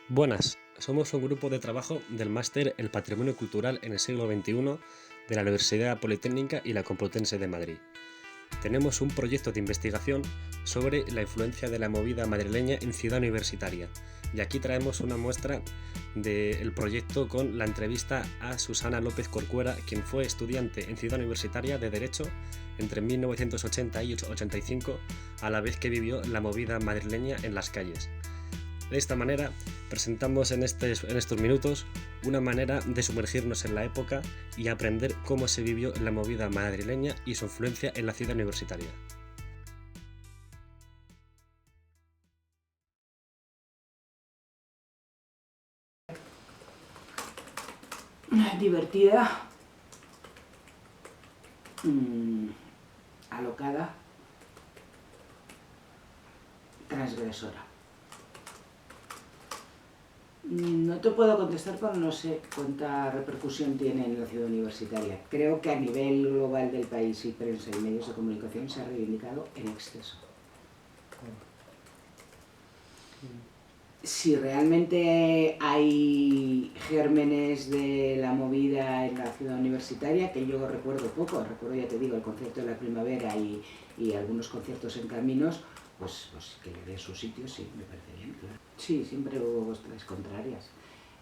Buenas, somos un grupo de trabajo del máster El Patrimonio Cultural en el siglo XXI de la Universidad Politécnica y la Complutense de Madrid. Tenemos un proyecto de investigación sobre la influencia de la movida madrileña en Ciudad Universitaria, y aquí traemos una muestra del proyecto con la entrevista a Susana López Corcuera, quien fue estudiante en Ciudad Universitaria de Derecho entre 1980 y 85, a la vez que vivió la movida madrileña en las calles. De esta manera, presentamos en estos minutos una manera de sumergirnos en la época y aprender cómo se vivió la movida madrileña y su influencia en la ciudad universitaria. Divertida, alocada, transgresora. No te puedo contestar porque no sé cuánta repercusión tiene en la ciudad universitaria. Creo que a nivel global del país y prensa y medios de comunicación se ha reivindicado en exceso. Si realmente hay gérmenes de la movida en la ciudad universitaria, que yo recuerdo poco, recuerdo, ya te digo, el concierto de la primavera y algunos conciertos en Caminos, pues que le dé su sitio, sí, me parece bien, claro. Sí, siempre hubo voces contrarias.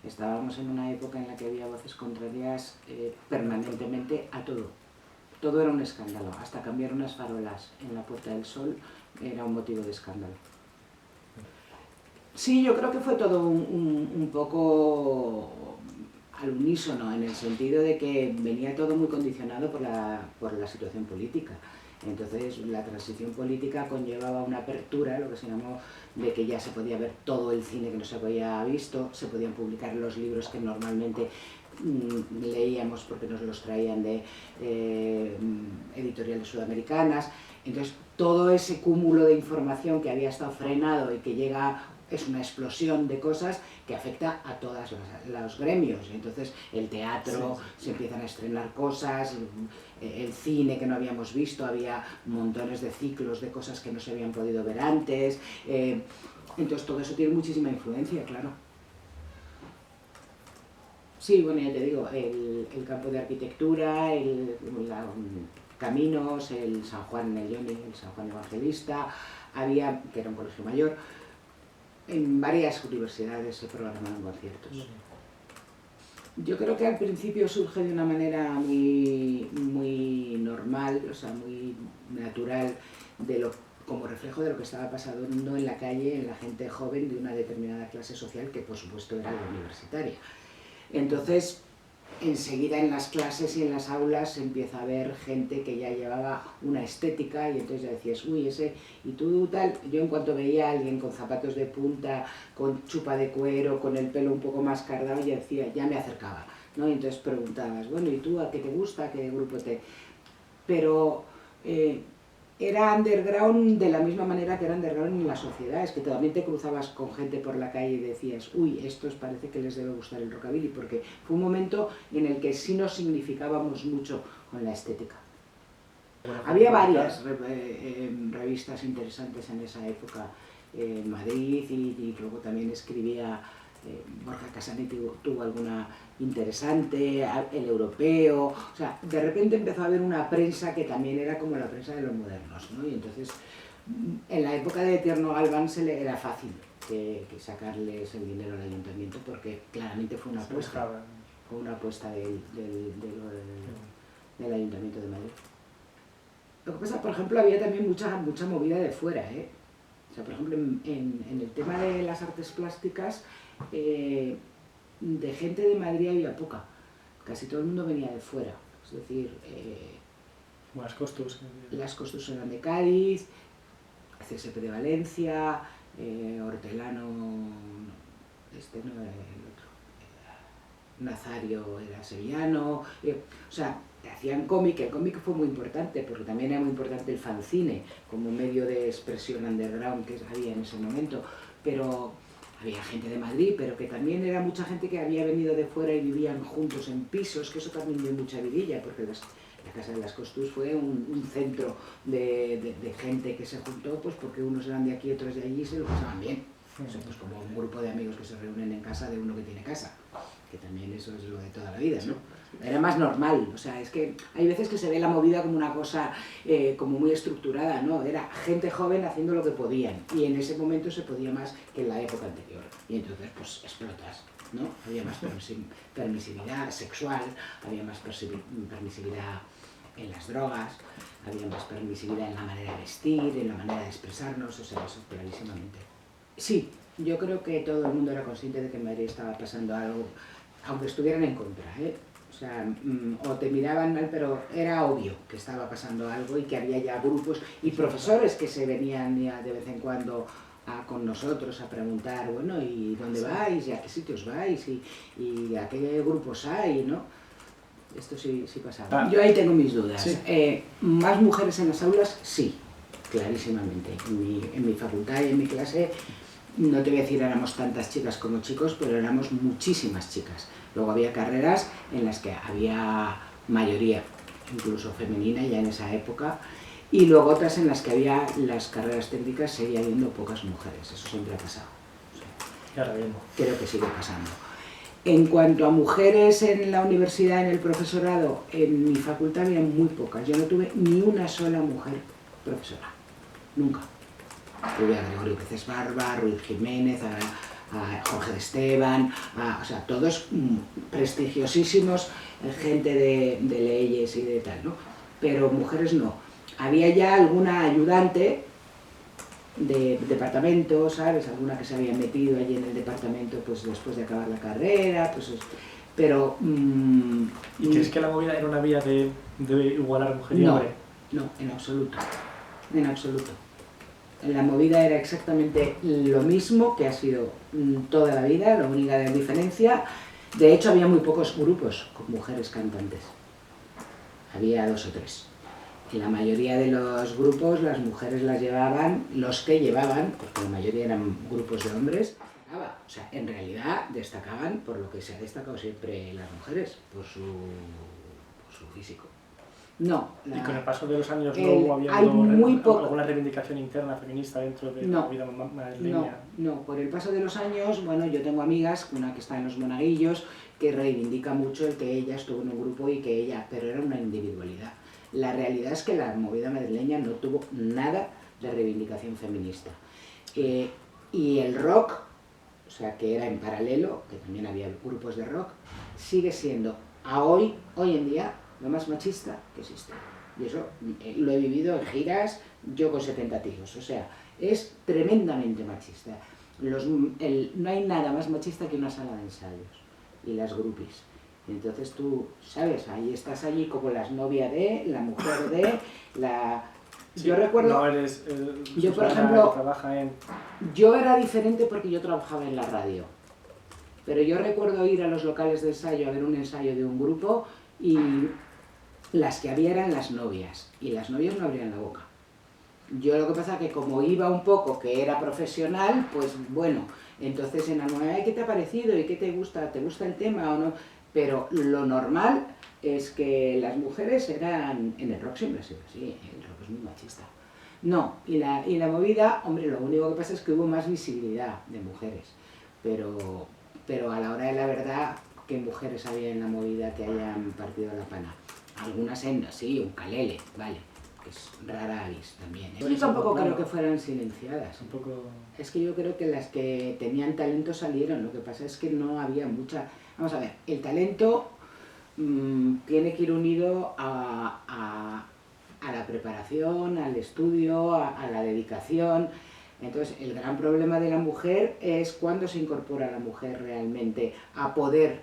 Estábamos en una época en la que había voces contrarias permanentemente a todo. Todo era un escándalo, hasta cambiar unas farolas en la Puerta del Sol era un motivo de escándalo. Sí, yo creo que fue todo un poco al unísono, en el sentido de que venía todo muy condicionado por la situación política. Entonces la transición política conllevaba una apertura, lo que se llamó, de que ya se podía ver todo el cine que no se había visto, se podían publicar los libros que normalmente leíamos porque nos los traían de editoriales sudamericanas. Entonces todo ese cúmulo de información que había estado frenado y que llega, es una explosión de cosas que afecta a todos los gremios. Entonces el teatro, se empiezan a estrenar cosas, el cine que no habíamos visto, había montones de ciclos de cosas que no se habían podido ver antes. Entonces todo eso tiene muchísima influencia, claro. Sí, bueno, ya te digo, el campo de arquitectura, Caminos, el San Juan Nelloni, el San Juan Evangelista, había, que era un colegio mayor, en varias universidades se programaron conciertos. Yo creo que al principio surge de una manera muy normal, o sea, muy natural, como reflejo de lo que estaba pasando en la calle, en la gente joven de una determinada clase social, que por supuesto era la universitaria. Entonces, enseguida en las clases y en las aulas se empieza a ver gente que ya llevaba una estética y entonces ya decías, uy, ese, y tú tal. Yo en cuanto veía a alguien con zapatos de punta, con chupa de cuero, con el pelo un poco más cardado, ya decía, ya me acercaba, ¿no? Y entonces preguntabas, bueno, ¿y tú a qué te gusta? ¿A qué grupo te...? Pero era underground de la misma manera que era underground en la sociedad, es que también te cruzabas con gente por la calle y decías, uy, estos parece que les debe gustar el rockabilly, porque fue un momento en el que sí nos significábamos mucho con la estética. Había varias revistas interesantes en esa época en Madrid y luego también escribía Borja Casanetti, tuvo alguna interesante, El Europeo, o sea, de repente empezó a haber una prensa que también era como la prensa de los modernos, ¿no? Y entonces en la época de Tierno Galván era fácil que sacarles el dinero al ayuntamiento porque claramente fue una apuesta del Ayuntamiento de Madrid. Lo que pasa, por ejemplo, había también mucha movida de fuera, ¿eh? O sea, por ejemplo, en el tema de las artes plásticas, de gente de Madrid había poca. Casi todo el mundo venía de fuera. Es decir, las Costus eran de Cádiz, CSP de Valencia, Hortelano, no era el otro, Nazario era sevillano, o sea, hacían cómic. El cómic fue muy importante porque también era muy importante el fanzine como medio de expresión underground que había en ese momento, pero había gente de Madrid, pero que también era mucha gente que había venido de fuera y vivían juntos en pisos, que eso también dio mucha vidilla, porque la Casa de las Costus fue un centro de gente que se juntó, pues porque unos eran de aquí, otros de allí, y se lo pasaban bien. O sea, pues como un grupo de amigos que se reúnen en casa de uno que tiene casa, que también eso es lo de toda la vida, ¿no? Era más normal, o sea, es que hay veces que se ve la movida como una cosa como muy estructurada, ¿no? Era gente joven haciendo lo que podían, y en ese momento se podía más que en la época anterior, y entonces pues explotas, ¿no? Había más permisividad sexual, había más permisividad en las drogas, había más permisividad en la manera de vestir, en la manera de expresarnos, o sea, eso clarísimamente. Sí, yo creo que todo el mundo era consciente de que en Madrid estaba pasando algo, aunque estuvieran en contra, ¿eh? O sea, o te miraban mal, pero era obvio que estaba pasando algo y que había ya grupos y profesores que se venían ya de vez en cuando con nosotros a preguntar, bueno, ¿y dónde vais? ¿Y a qué sitios vais? ¿Y a qué grupos hay? ¿No? Esto sí pasaba. Yo ahí tengo mis dudas. Sí. ¿Más mujeres en las aulas? Sí, clarísimamente. En mi facultad y en mi clase, no te voy a decir éramos tantas chicas como chicos, pero éramos muchísimas chicas. Luego había carreras en las que había mayoría, incluso femenina ya en esa época, y luego otras en las que había las carreras técnicas, seguía habiendo pocas mujeres. Eso siempre ha pasado. O sea, ahora mismo. Creo que sigue pasando. En cuanto a mujeres en la universidad, en el profesorado, en mi facultad había muy pocas. Yo no tuve ni una sola mujer profesora. Nunca. Tuve a Gregorio Pérez Barba, a Ruiz Jiménez, a Jorge de Esteban, o sea, todos prestigiosísimos, gente de leyes y de tal, ¿no? Pero mujeres no. Había ya alguna ayudante de departamento, ¿sabes? Alguna que se había metido allí en el departamento pues después de acabar la carrera, pues pero... ¿Y crees que la movida era una vía de igualar mujer y hombre? No, en absoluto. En absoluto. La movida era exactamente lo mismo que ha sido toda la vida, la única diferencia. De hecho, había muy pocos grupos con mujeres cantantes. Había 2 o 3. En la mayoría de los grupos las mujeres las llevaban, los que llevaban, porque la mayoría eran grupos de hombres, o sea, en realidad destacaban por lo que se ha destacado siempre las mujeres, por su físico. No. ¿Y con el paso de los años no hubo alguna reivindicación interna feminista dentro de la vida madrileña? No, por el paso de los años, bueno, yo tengo amigas, una que está en los Monaguillos, que reivindica mucho el que ella estuvo en un grupo y que ella, pero era una individualidad. La realidad es que la movida madrileña no tuvo nada de reivindicación feminista. Y el rock, o sea, que era en paralelo, que también había grupos de rock, sigue siendo hoy en día lo más machista que existe. Y eso lo he vivido en giras, yo con 70 tíos. O sea, es tremendamente machista. No hay nada más machista que una sala de ensayos y las groupies. Entonces tú, ¿sabes? Ahí estás allí como las novias de, la mujer de, la... Sí, yo recuerdo... No eres yo, por ejemplo, trabaja en... yo era diferente porque yo trabajaba en la radio. Pero yo recuerdo ir a los locales de ensayo a ver un ensayo de un grupo y las que había eran las novias. Y las novias no abrían la boca. Yo lo que pasa es que como iba un poco, que era profesional, pues bueno, entonces en algún momento, ¿qué te ha parecido? ¿Y qué te gusta? ¿Te gusta el tema o no? Pero lo normal es que las mujeres eran... En el rock siempre ha sido así, el rock es muy machista. No, y la movida, hombre, lo único que pasa es que hubo más visibilidad de mujeres, pero a la hora de la verdad, ¿qué mujeres había en la movida que hayan partido la pana? Algunas sí, un calele, vale, que es rara avis también. Yo tampoco creo que fueran silenciadas. Es que yo creo que las que tenían talento salieron, lo que pasa es que no había mucha... Vamos a ver, el talento tiene que ir unido a la preparación, al estudio, a la dedicación. Entonces, el gran problema de la mujer es cuando se incorpora la mujer realmente a poder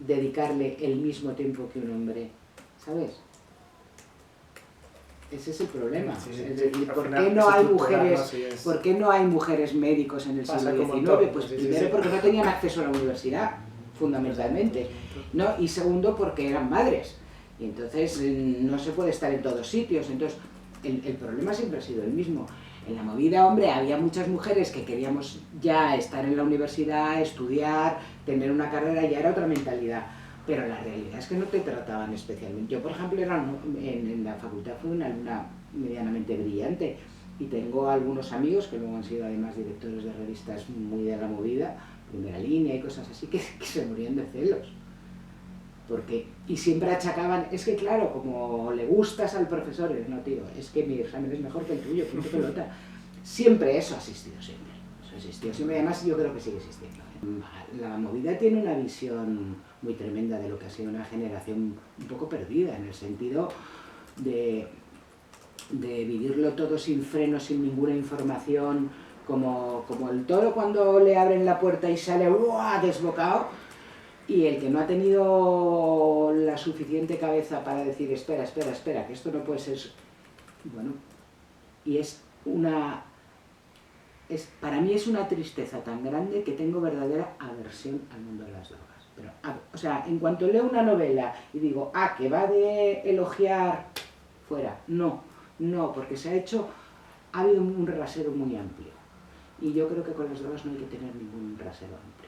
dedicarle el mismo tiempo que un hombre, ¿sabes? Ese es el problema. Es decir, ¿por qué no hay mujeres, ¿por qué no hay mujeres médicos en el siglo XIX? Pues primero porque no tenían acceso a la universidad, fundamentalmente, ¿no? Y segundo porque eran madres. Y entonces no se puede estar en todos sitios. Entonces, el problema siempre ha sido el mismo. En la movida, hombre, había muchas mujeres que queríamos ya estar en la universidad, estudiar, tener una carrera, ya era otra mentalidad. Pero la realidad es que no te trataban especialmente. Yo, por ejemplo, en la facultad fui una alumna medianamente brillante, Y tengo algunos amigos que luego han sido además directores de revistas muy de la movida, Primera Línea y cosas así, que se morían de celos. Y siempre achacaban, es que claro, como le gustas al profesor, no tío, es que mi examen es mejor que el tuyo, punto pelota. Siempre eso ha existido, siempre. Eso ha existido siempre, además yo creo que sigue existiendo. La movida tiene una visión muy tremenda de lo que ha sido una generación un poco perdida, en el sentido de vivirlo todo sin freno, sin ninguna información, como el toro cuando le abren la puerta y sale ¡uah! Desbocado, y el que no ha tenido la suficiente cabeza para decir espera, que esto no puede ser... Bueno, y para mí es una tristeza tan grande que tengo verdadera aversión al mundo de las drogas. Pero, o sea, en cuanto leo una novela y digo, que va de elogiar, fuera, no, porque ha habido un rasero muy amplio. Y yo creo que con las drogas no hay que tener ningún rasero amplio.